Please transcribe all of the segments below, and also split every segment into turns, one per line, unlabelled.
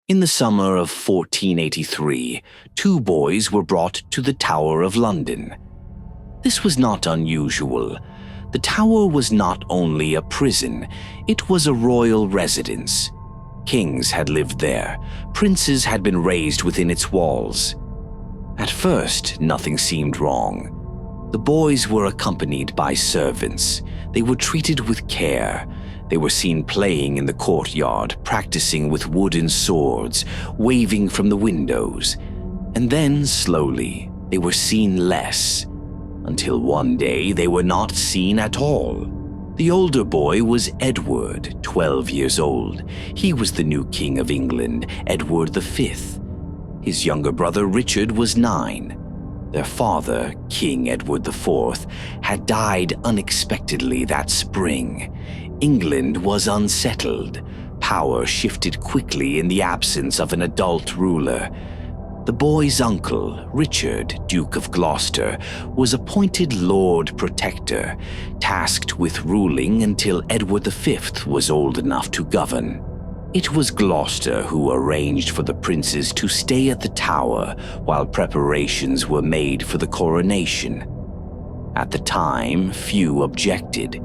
In the summer of 1483, two boys were brought to the Tower of London. This was not unusual. The Tower was not only a prison, it was a royal residence. Kings had lived there, princes had been raised within its walls. At first, nothing seemed wrong. The boys were accompanied by servants. They were treated with care. They were seen playing in the courtyard, practicing with wooden swords, waving from the windows. And then, slowly, they were seen less, until one day they were not seen at all. The older boy was Edward, 12 years old. He was the new king of England, Edward V. His younger brother Richard was 9. Their father, King Edward IV, had died unexpectedly that spring. England was unsettled. Power shifted quickly in the absence of an adult ruler. The boy's uncle, Richard, Duke of Gloucester, was appointed Lord Protector, tasked with ruling until Edward V was old enough to govern. It was Gloucester who arranged for the princes to stay at the Tower while preparations were made for the coronation. At the time, few objected,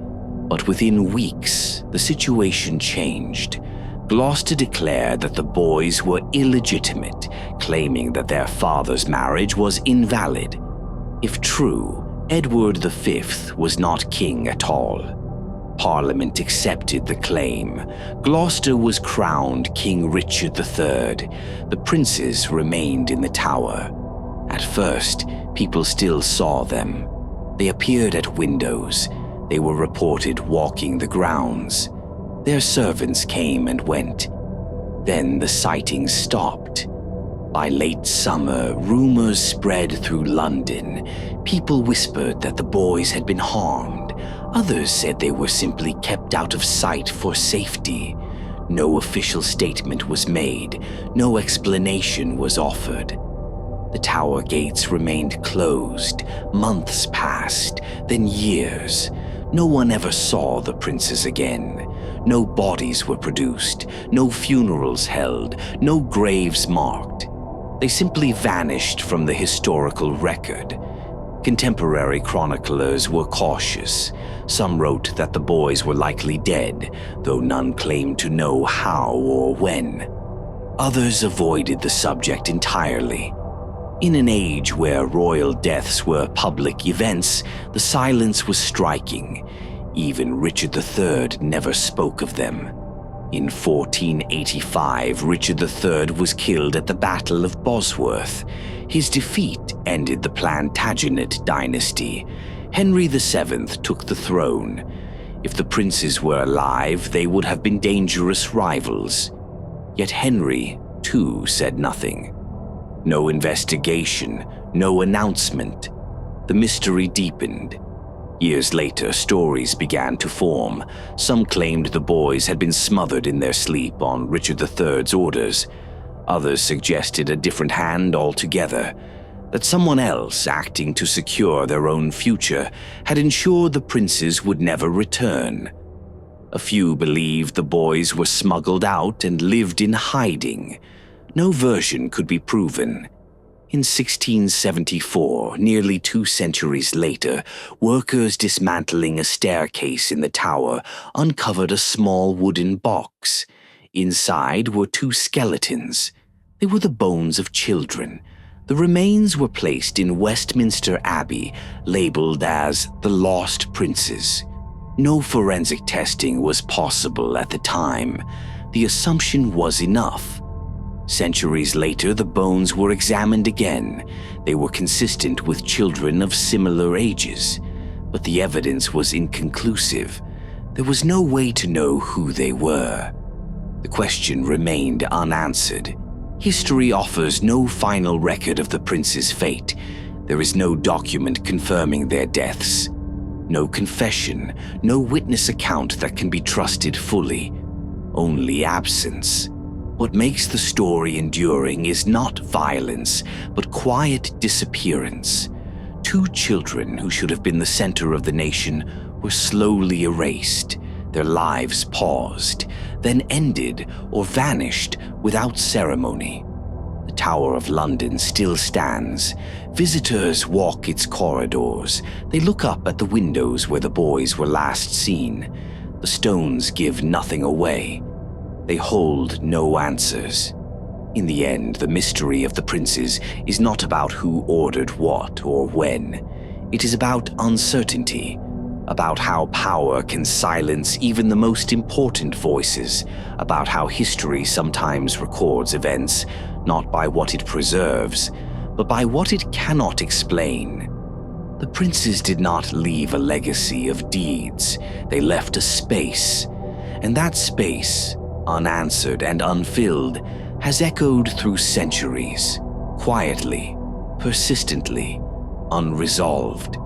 but within weeks, the situation changed. Gloucester declared that the boys were illegitimate, claiming that their father's marriage was invalid. If true, Edward V was not king at all. Parliament accepted the claim. Gloucester was crowned King Richard III. The princes remained in the Tower. At first, people still saw them. They appeared at windows. They were reported walking the grounds. Their servants came and went. Then the sightings stopped. By late summer, rumors spread through London. People whispered that the boys had been harmed. Others said they were simply kept out of sight for safety. No official statement was made. No explanation was offered. The tower gates remained closed. Months passed, then years. No one ever saw the princes again. No bodies were produced, no funerals held, no graves marked. They simply vanished from the historical record. Contemporary chroniclers were cautious. Some wrote that the boys were likely dead, though none claimed to know how or when. Others avoided the subject entirely. In an age where royal deaths were public events, the silence was striking. Even Richard III never spoke of them. In 1485, Richard III was killed at the Battle of Bosworth. His defeat ended the Plantagenet dynasty. Henry VII took the throne. If the princes were alive, they would have been dangerous rivals. Yet Henry, too, said nothing. No investigation, no announcement. The mystery deepened. Years later, stories began to form. Some claimed the boys had been smothered in their sleep on Richard III's orders. Others suggested a different hand altogether, that someone else, acting to secure their own future, had ensured the princes would never return. A few believed the boys were smuggled out and lived in hiding. No version could be proven. In 1674, nearly 2 centuries later, workers dismantling a staircase in the tower uncovered a small wooden box. Inside were 2 skeletons. They were the bones of children. The remains were placed in Westminster Abbey, labeled as the Lost Princes. No forensic testing was possible at the time. The assumption was enough. Centuries later, the bones were examined again. They were consistent with children of similar ages, but the evidence was inconclusive. There was no way to know who they were. The question remained unanswered. History offers no final record of the princes' fate. There is no document confirming their deaths. No confession, no witness account that can be trusted fully. Only absence. What makes the story enduring is not violence, but quiet disappearance. 2 children who should have been the center of the nation were slowly erased. Their lives paused, then ended or vanished without ceremony. The Tower of London still stands. Visitors walk its corridors. They look up at the windows where the boys were last seen. The stones give nothing away. They hold no answers. In the end, the mystery of the princes is not about who ordered what or when. It is about uncertainty, about how power can silence even the most important voices, about how history sometimes records events not by what it preserves, but by what it cannot explain. The princes did not leave a legacy of deeds. They left a space, and that space, unanswered and unfilled, has echoed through centuries, quietly, persistently, unresolved.